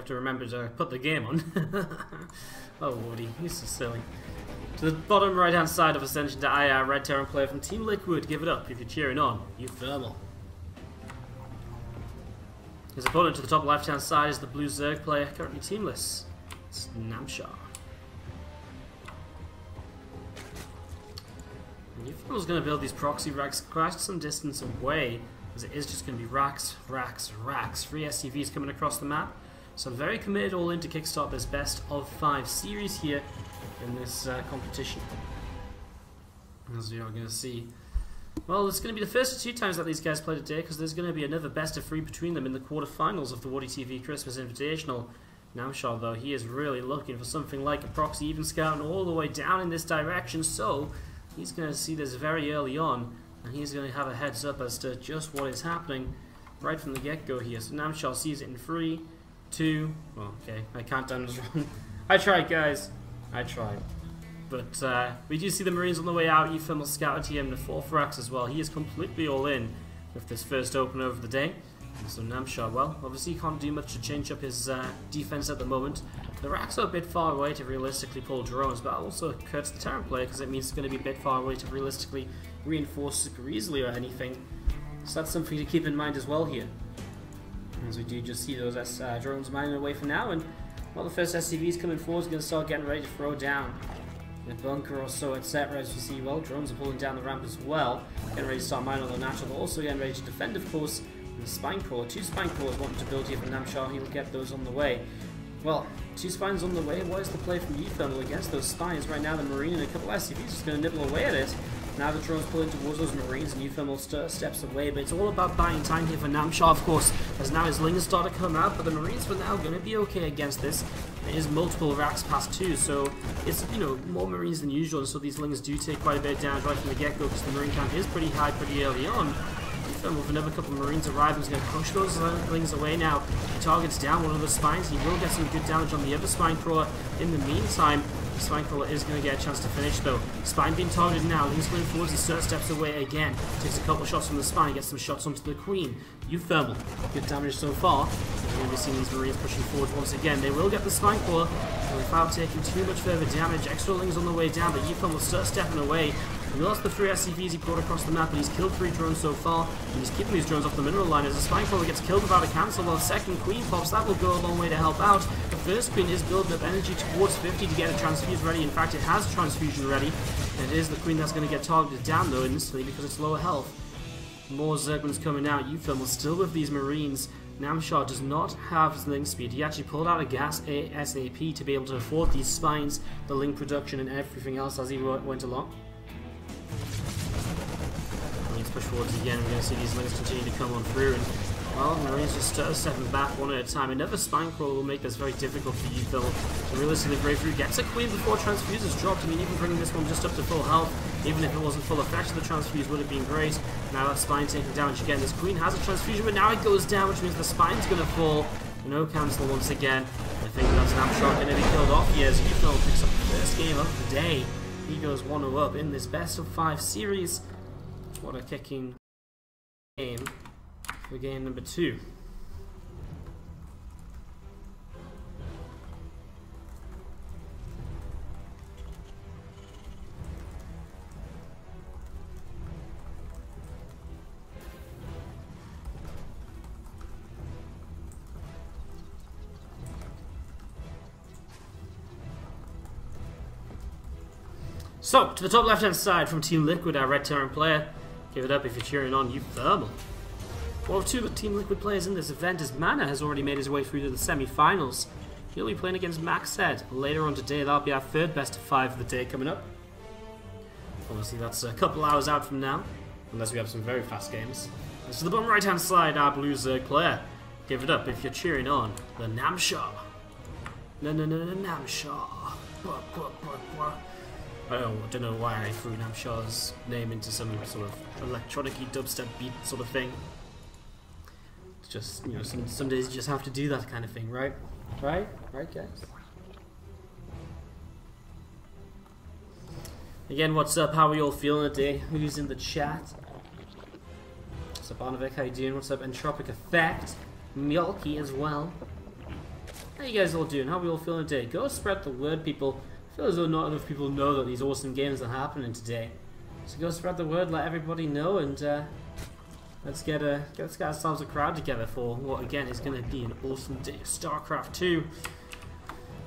have to remember to put the game on. Oh, Wardy, he's so silly. To the bottom right-hand side of Ascension to IR, red Terran player from Team Liquid. Give it up if you're cheering on uThermal. His opponent to the top left-hand side is the blue Zerg player, currently teamless. It's Namshar. uThermal's going to build these proxy racks quite some distance away, as it is just going to be racks, racks, racks. 3 SCVs coming across the map. So I'm very committed all in to kickstart this best of 5 series here in this competition. As we are going to see. Well, it's going to be the first of 2 times that these guys play today, because there's going to be another best of 3 between them in the quarterfinals of the WardiTV Christmas Invitational. Namshar, though, he is really looking for something like a proxy, even scouting all the way down in this direction, so he's going to see this very early on, and he's going to have a heads up as to just what is happening right from the get-go here. So Namshar sees it in 3, 2, well, okay, my countdown was wrong. I tried, guys. I tried. But we do see the Marines on the way out. uThermal scouted to him the 4th racks as well. He is completely all in with this first opener of the day. And so Namshar, well, obviously he can't do much to change up his defense at the moment. The racks are a bit far away to realistically pull drones, but also hurts the Terran player because it means it's going to be a bit far away to realistically reinforce super easily or anything. So that's something to keep in mind as well here. As we do just see those drones mining away for now, and well, the first SCVs coming forward is going to start getting ready to throw down a bunker or so, etc. As you see, well, drones are pulling down the ramp as well, getting ready to start mining on the natural, but also getting ready to defend, of course. And the spine crawler, 2 spine crawlers wanting to build here from Namshar. He'll get those on the way. Well, 2 spines on the way. What is the play from uThermal against those spines? Right now, the Marine and a couple of SCVs just going to nibble away at it. Now the drone's pulling towards those Marines, and uThermal steps away, but it's all about buying time here for Namshar, of course, as now his lingers start to come out, but the Marines for now are going to be okay against this. It is multiple racks past 2, so it's, you know, more Marines than usual, and so these lingers do take quite a bit of damage right from the get-go, because the Marine count is pretty high pretty early on. uThermal with another couple of Marines arriving is going to push those lings away now. He targets down one of the spines. He will get some good damage on the other spine crawler. In the meantime, the spine crawler is going to get a chance to finish though. Spine being targeted now. Lings going forwards, he steps away again. Takes a couple shots from the spine, gets some shots onto the Queen. uThermal, good damage so far. We're going to be seeing these Marines pushing forward once again. They will get the spine crawler without taking too much further damage. Extra lings on the way down, but uThermal will start stepping away. He lost the 3 SCVs he brought across the map, but he's killed 3 drones so far, and he's keeping these drones off the mineral line. As the spine crawler gets killed without a cancel, while the second Queen pops, that will go a long way to help out. The first Queen is building up energy towards 50 to get a transfuse ready. In fact, it has a transfusion ready, and it is the Queen that's going to get targeted down though instantly because it's lower health. More Zerglings coming out. uThermal still with these Marines. Namshar does not have his link speed. He actually pulled out a gas ASAP to be able to afford these spines, the link production, and everything else as he went along. Let's push forwards again. We're going to see these links continue to come on through, and well, Marines just stepping back one at a time. Another spine crawler will make this very difficult for uThermal to realistically break through. Gets a Queen before transfuse is dropped. I mean, even bringing this one just up to full health, even if it wasn't full effect of the transfuse, would have been great. Now that spine taking damage again. This Queen has a transfusion, but now it goes down, which means the spine's going to fall. No cancel once again. I think that's Namshar going to be killed off here as uThermal picks up the first game of the day. He goes 1-0 up in this best of 5 series. What a kicking game for game number 2. So, to the top left hand side from Team Liquid, our red Terran player. Give it up if you're cheering on uThermal. One of 2 Team Liquid players in this event is Mana has already made his way through to the semi-finals. He'll be playing against Maxed later on today. That'll be our 3rd best of 5 of the day coming up. Obviously that's a couple hours out from now, unless we have some very fast games. And to the bottom right hand side, our blue Zerg player. Give it up if you're cheering on the Namshar. Namshar. I don't know why I threw Namshar's name into some sort of electronic-y dubstep beat sort of thing. It's just, you know, some days you just have to do that kind of thing, right? Right, guys? Again, what's up? How are you all feeling today? Who's in the chat? What's up, Arnovic? How you doing? What's up, Entropic Effect? Mjolky as well. How you guys all doing? How are we all feeling today? Go spread the word, people. I feel as though not enough people know that these awesome games are happening today. So go spread the word, let everybody know, and let's get ourselves a crowd together for what again is going to be an awesome day of StarCraft 2.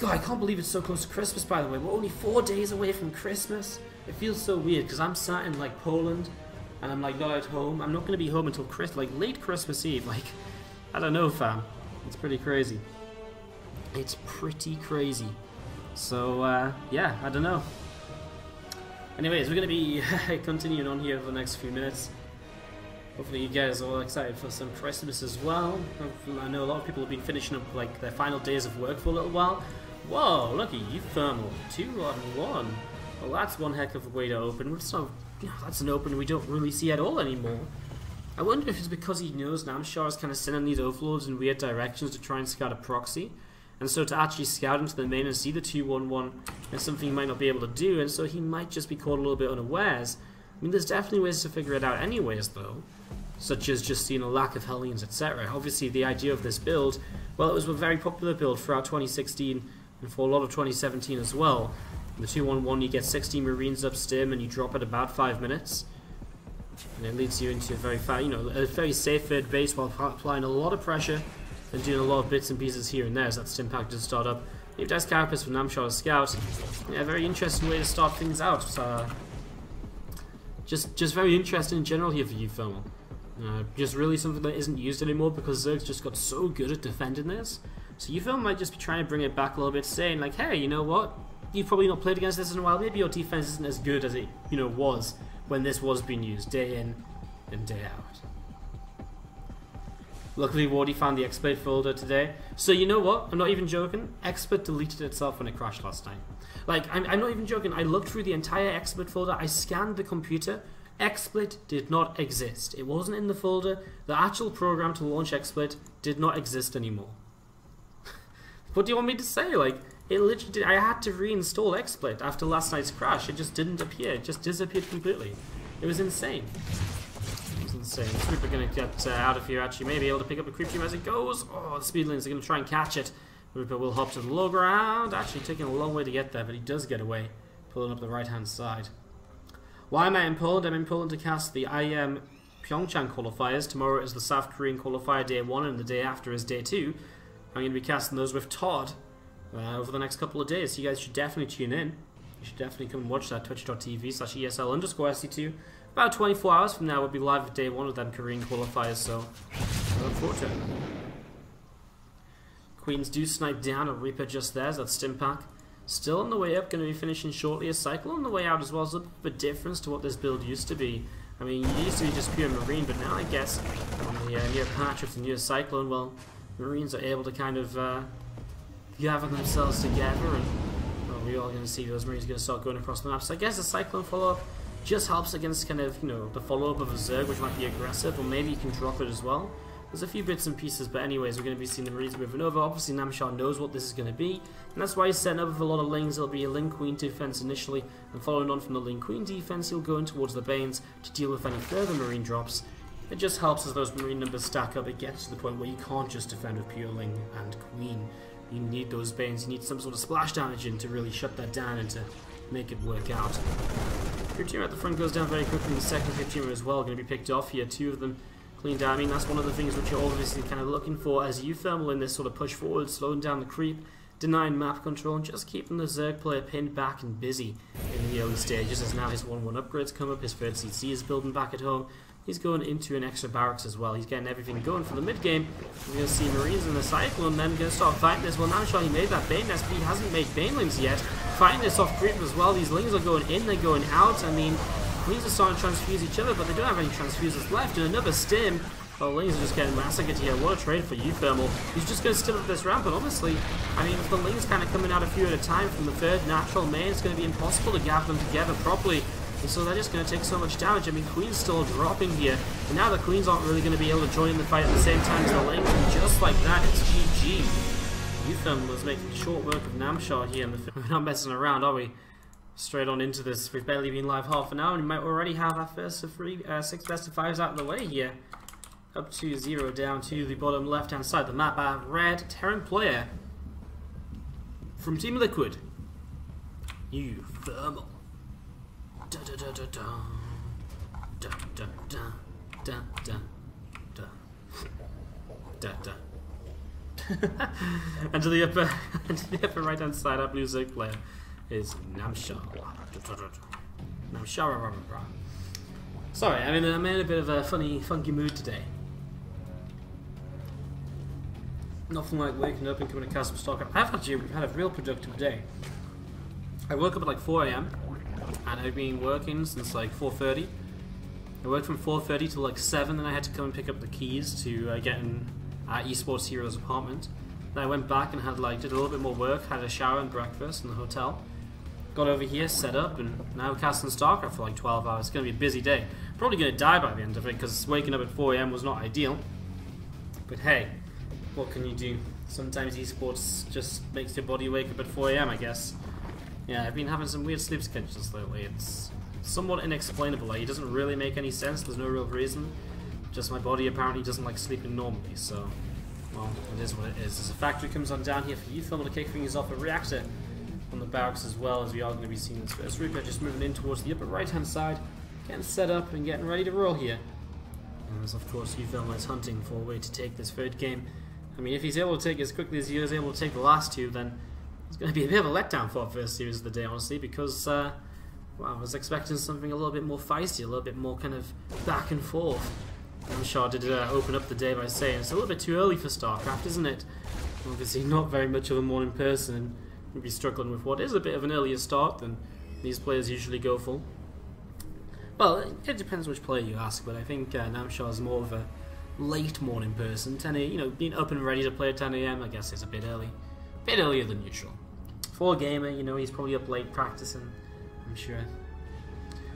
God, I can't believe it's so close to Christmas, by the way. We're only 4 days away from Christmas. It feels so weird because I'm sat in like Poland and I'm like not at home. I'm not going to be home until late Christmas Eve. Like, I don't know, fam. It's pretty crazy. It's pretty crazy. So yeah, I don't know. Anyways, we're going to be continuing on here for the next few minutes. Hopefully you guys are all excited for some Christmas as well. I know a lot of people have been finishing up like their final days of work for a little while. Whoa, look at uThermal, 2-on-1. Well, that's one heck of a way to open. That's an open we don't really see at all anymore. I wonder if it's because he knows Namshar is kind of sending these overlords in weird directions to try and scout a proxy. And so to actually scout into the main and see the 2-1-1 is something he might not be able to do, and so he might just be caught a little bit unawares. I mean, there's definitely ways to figure it out anyways, though. Such as just seeing a lack of Hellions, etc. Obviously, the idea of this build, well, it was a very popular build throughout 2016 and for a lot of 2017 as well. The 2-1-1, you get 16 Marines up stim and you drop at about 5 minutes. And it leads you into a very safe third base while applying a lot of pressure and doing a lot of bits and pieces here and there as that stim pack does start up. You have Dice Carapace from Namshar as Scout. Yeah, very interesting way to start things out. Just very interesting in general here for uThermal. Just really something that isn't used anymore because Zerg's just got so good at defending this. So uThermal might just be trying to bring it back a little bit, saying like, hey, you know what? You've probably not played against this in a while. Maybe your defense isn't as good as it was when this was being used day in and day out. Luckily, Wardy found the exploit folder today. So you know what? I'm not even joking. Exploit deleted itself when it crashed last night. Like, I'm not even joking. I looked through the entire exploit folder. I scanned the computer. XSplit did not exist. It wasn't in the folder. The actual program to launch XSplit did not exist anymore. What do you want me to say? Like, it literally did. I had to reinstall XSplit after last night's crash. It just didn't appear. It just disappeared completely. It was insane. It was insane. The Creeper going to get out of here, actually. Maybe able to pick up a Creep Team as it goes. Oh, the Speedlings are going to try and catch it. Reaper will hop to the low ground. Actually taking a long way to get there, but he does get away. Pulling up the right-hand side. Why am I in Poland? I'm in Poland to cast the IM Pyeongchang qualifiers. Tomorrow is the South Korean qualifier day 1 and the day after is day 2. I'm going to be casting those with Todd over the next couple of days. So you guys should definitely tune in. You should definitely come and watch that. Twitch.tv/ESL_SC2. About 24 hours from now we'll be live with day 1 of them Korean qualifiers, so I look forward to it. Queens do snipe down a Reaper just there, so that's Stimpack. Still on the way up, going to be finishing shortly. A Cycle on the way out as well. It's a bit of a difference to what this build used to be. I mean, it used to be just pure Marine, but now I guess on the near patch with the near Cyclone, well, Marines are able to kind of gather themselves together, and well, we're all going to see those Marines going to start going across the map. So I guess the Cyclone follow-up just helps against kind of, the follow-up of a Zerg, which might be aggressive, or maybe you can drop it as well. There's a few bits and pieces, but anyways, we're going to be seeing the Marines moving over. Obviously, Namshar knows what this is going to be, and that's why he's setting up with a lot of Lings. It'll be a Ling Queen defense initially, and following on from the Ling Queen defense, he'll go in towards the Banes to deal with any further Marine drops. It just helps as those Marine numbers stack up. It gets to the point where you can't just defend with pure Ling and Queen. You need those Banes. You need some sort of splash damage in to really shut that down and to make it work out. Your team at the front goes down very quickly. The second hit team as well going to be picked off here. 2 of them cleaned down. I mean, that's one of the things which you're obviously kind of looking for as uThermal in this sort of push forward, slowing down the creep, denying map control, and just keeping the Zerg player pinned back and busy in the early stages. As now his 1-1 upgrades come up, his third CC is building back at home. He's going into an extra barracks as well. He's getting everything going for the mid game. We're going to see Marines in the Cyclone, then going to start fighting this. Well, Namshar, he made that Bane nest, but he hasn't made Banelings yet. Fighting this off creep as well. These Lings are going in, they're going out. I mean, Queens are starting to transfuse each other, but they don't have any transfuses left. And another stim. Well, Lings are just getting massacred here. What a trade for uThermal. He's just going to stim up this ramp, and honestly, I mean, with the Lings kind of coming out a few at a time from the third natural main, it's going to be impossible to gather them together properly. And so they're just going to take so much damage. I mean, Queen's still dropping here. And now the Queens aren't really going to be able to join in the fight at the same time as the Lings. And just like that, it's GG. uThermal was making short work of Namshar here. We're not messing around, are we? Straight on into this. We've barely been live half an hour, and we might already have our first of 6 best of 5s out of the way here. Up to 0 down to the bottom left-hand side of the map. Red Terran player from Team Liquid, uThermal. Da da da da da. Da da da da da da da da. And to the upper right hand side, our blue Zerg player is Namshar. Namshar. Sorry, I'm in a bit of a funky mood today. Nothing like waking up and coming to cast some StarCraft. I've actually had a real productive day. I woke up at like 4 AM and I've been working since like 4:30. I worked from 4:30 till like 7, and I had to come and pick up the keys to get in Esports Hero's apartment. Then I went back and did a little bit more work, had a shower and breakfast in the hotel. Got over here, set up, and now casting StarCraft for like 12 hours. It's going to be a busy day. Probably going to die by the end of it because waking up at 4 AM was not ideal. But hey, what can you do? Sometimes esports just makes your body wake up at 4 AM, I guess. Yeah, I've been having some weird sleep schedules lately. It's somewhat inexplainable. Like, it doesn't really make any sense. There's no real reason. Just my body apparently doesn't like sleeping normally, so, well, it is what it is. There's a factory comes on down here for uThermal to kick things off, a reactor on the barracks as well, as we are going to be seeing this first Reaper just moving in towards the upper right hand side, getting set up and getting ready to roll here. And as of course uThermal is hunting for a way to take this third game. I mean, if he's able to take it as quickly as he was able to take the last two, then it's going to be a bit of a letdown for our first series of the day, honestly, because well, I was expecting something a little bit more feisty, a little bit more kind of back and forth. Namshar did open up the day by saying it's a little bit too early for StarCraft, isn't it? Obviously not very much of a morning person, and we'll be struggling with what is a bit of an earlier start than these players usually go for. Well, it depends which player you ask, but I think Namshar is more of a late morning person. 10 AM, you know, being up and ready to play at 10 AM, I guess is a bit early. A bit earlier than usual. For a gamer, you know, he's probably up late practicing, I'm sure.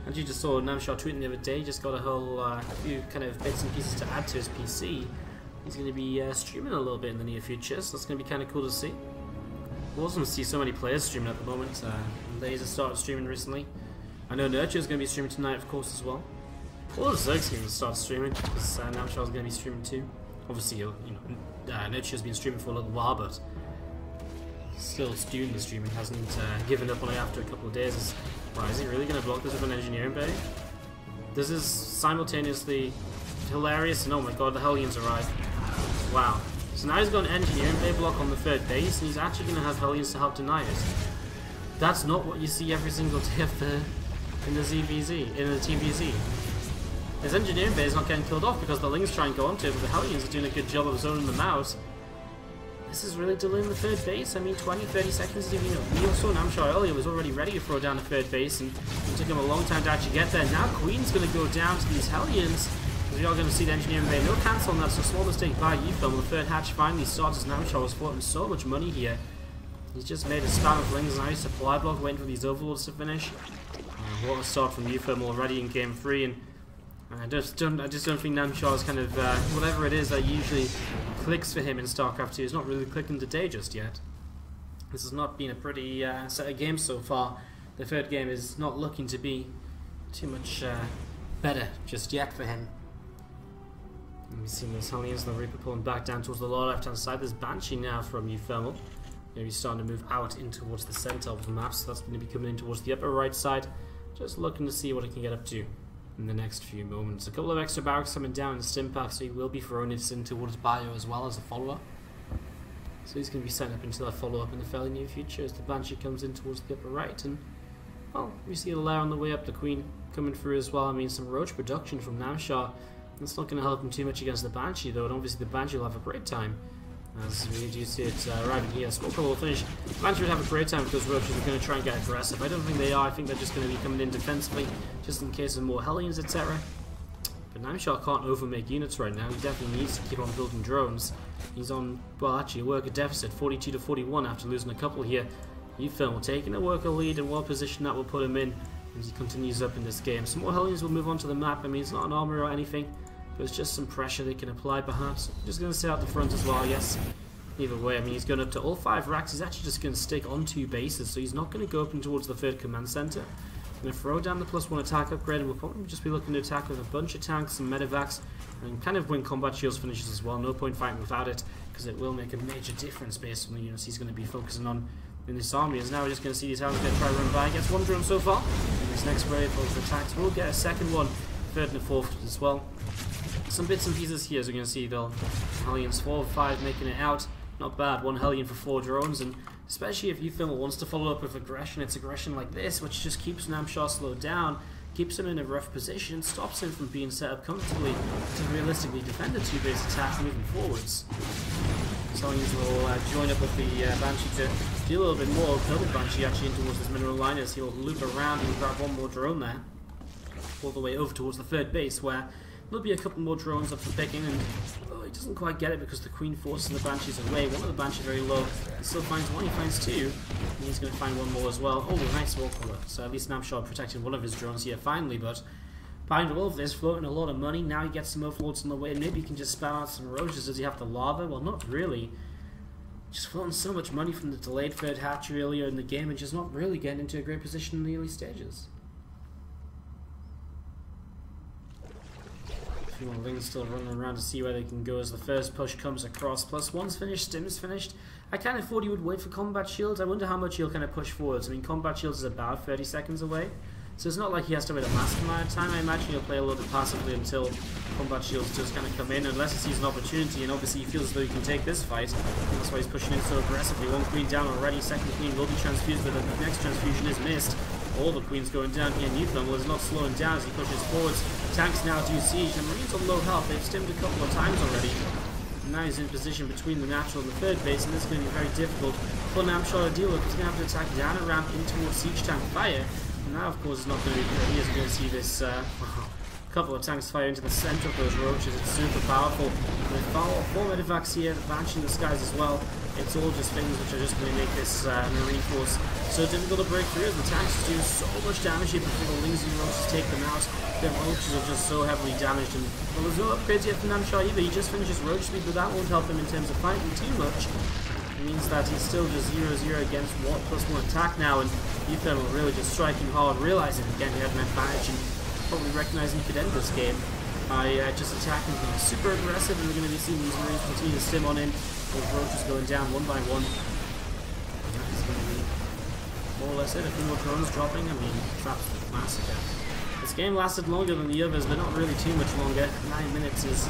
And you just saw Namshar tweeting the other day, just got a whole few kind of bits and pieces to add to his PC. He's going to be streaming a little bit in the near future, so that's going to be kind of cool to see. Awesome to see so many players streaming at the moment. Laser started streaming recently. I know Nurture is going to be streaming tonight, of course, as well. All the Zerg's going to start streaming, because Namshar is going to be streaming too. Obviously, you know, Nurture's been streaming for a little while, but still doing the streaming, hasn't given up on it after a couple of days. Wow, is he really going to block this with an engineering bay? This is simultaneously hilarious, and oh my god, the Hellions arrived. Wow. So now he's got an engineering bay block on the third base, and he's actually going to have Hellions to help deny it. That's not what you see every single day in the ZVZ, in the TvZ. His engineering bay is not getting killed off because the Lings try and go onto it, but the Hellions are doing a good job of zoning them out. This is really delaying the third base. I mean, 20-30 seconds. You know, we saw Namshar earlier was already ready to throw down the third base, and it took him a long time to actually get there. Now Queen's going to go down to these Hellions. We are going to see the engineering bay. No cancel on that, so small mistake by uThermal. The third hatch finally starts as Namshar was floating so much money here. He's just made a spam of Lings now. Supply block waiting for these overlords to finish. What a start from uThermal already in game 3, and I just don't think Namshar's kind of whatever it is that usually clicks for him in StarCraft 2 is not really clicking today just yet. This has not been a pretty set of games so far. The third game is not looking to be too much better just yet for him. We've seen those Hellions, the Reaper pulling back down towards the lower left hand side. There's Banshee now from uThermal. Maybe starting to move out in towards the center of the map, so that's going to be coming in towards the upper right side. Just looking to see what it can get up to in the next few moments. A couple of extra barracks coming down in the stim pack, so he will be throwing this in towards Bio as well as a follower. So he's going to be setting up into that follow-up in the fairly near future as the Banshee comes in towards the upper right. And, well, we see the lair on the way up, the Queen coming through as well. I mean, some Roach production from Namshar. That's not going to help him too much against the Banshee, though, and obviously the Banshee will have a great time. As we do see it arriving here. Smoke will finish. Banshee would have a great time because Roaches are going to try and get aggressive. I don't think they are. I think they're just going to be coming in defensively, just in case of more Hellions, etc. But Namshar can't overmake units right now. He definitely needs to keep on building drones. He's on, well, actually a worker deficit, 42 to 41 after losing a couple here. uThermal taking a worker lead and well positioned that will put him in as he continues up in this game. Some more Hellions will move on to the map. I mean, it's not an armor or anything. There's just some pressure they can apply, perhaps. Just going to sit out the front as well, yes. Either way, I mean, he's going up to all 5 racks. He's actually just going to stick on 2 bases, so he's not going to go up in towards the 3rd command center. Going to throw down the +1 attack upgrade, and we'll probably just be looking to attack with a bunch of tanks, some medevacs, and kind of win combat shields finishes as well. No point fighting without it, because it will make a major difference based on the units he's going to be focusing on. in this army, as now we're just going to see these hounds get try to run by. Gets one drone so far. And this next wave of attacks will get a second one, third and a fourth as well. Some bits and pieces here, as we're going to see, though. Hellions 4 or 5 making it out. Not bad, 1 Hellion for 4 drones, and especially if uThermal wants to follow up with aggression, it's aggression like this, which just keeps Namshar slowed down, keeps him in a rough position, stops him from being set up comfortably to realistically defend the 2-base attack moving forwards. Hellions will join up with the Banshee to deal a little bit more. Double Banshee actually in towards this mineral line as he'll loop around and grab one more drone there. All the way over towards the 3rd base, where there'll be a couple more drones up for picking, and he doesn't quite get it because the Queen forces the Banshees away. One of the Banshees very low. He still finds one, he finds 2, and he's going to find one more as well. Oh, nice wall collar. So at least Namshar protected one of his drones here finally, but behind all of this, floating a lot of money. Now he gets some overlords on the way. Maybe he can just spam out some roaches. Does he have the lava? Well, not really. Just floating so much money from the delayed 3rd hatchery earlier in the game and just not really getting into a great position in the early stages. A few more Lings still running around to see where they can go as the first push comes across. +1's finished, Stim's finished. I kind of thought he would wait for combat shields. I wonder how much he'll kind of push forwards. I mean, combat shields is about 30 seconds away. So it's not like he has to wait a massive amount of time. I imagine he'll play a little bit passively until combat shields just kind of come in, unless he sees an opportunity, and obviously he feels as though he can take this fight. And that's why he's pushing in so aggressively. 1 Queen down already, 2nd Queen will be transfused, but the next transfusion is missed. All the Queens going down here. uThermal is not slowing down as he pushes forwards. Tanks now do siege. The Marines on low health. They've stimmed a couple of times already. And now he's in position between the natural and the 3rd base, and this is going to be very difficult for Namshar to deal with. He's going to have to attack down and ramp in towards siege tank fire. And now, of course, it's not going to be good. He isn't going to see this couple of tanks fire into the center of those roaches. It's super powerful. With 4 medevacs here, the Banshee in the skies as well. It's all just things which are just going to make this Marine force so difficult to break through, as the tanks do so much damage here before the Lings and roaches take them out. Their roaches are just so heavily damaged, and well, there's no upgrades yet from Namshar either. He just finishes roach speed, but that won't help him in terms of fighting too much. It means that he's still just 0-0 against what +1 attack now, and uThermal really just striking hard, realizing again he had an advantage and probably recognizing he could end this game by just attacking him. Super aggressive, and we're going to be seeing these Marines continue to stim on in. Those roaches going down one by one. And that is going to be more or less it. A few more drones dropping. I mean, traps massacre. This game lasted longer than the others, but not really too much longer. 9 minutes is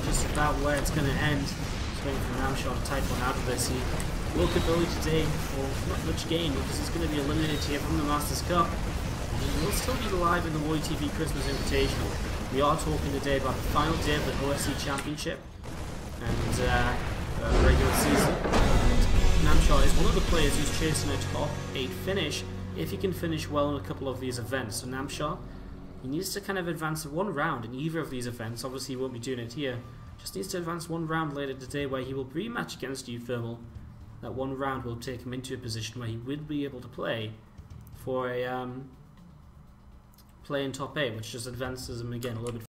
just about where it's going to end. Just waiting for Namshar to type one out of this. He woke up early today for not much gain because he's going to be eliminated here from the Masters Cup. He will still be live in the WardiTV Christmas Invitational. We are talking today about the final day of the OSC Championship and regular season. Namshar is one of the players who's chasing a top 8 finish if he can finish well in a couple of these events. So Namshar, he needs to kind of advance 1 round in either of these events. Obviously he won't be doing it here. Just needs to advance 1 round later today where he will rematch against uThermal. That 1 round will take him into a position where he will be able to play for a play in top 8, which just advances him again a little bit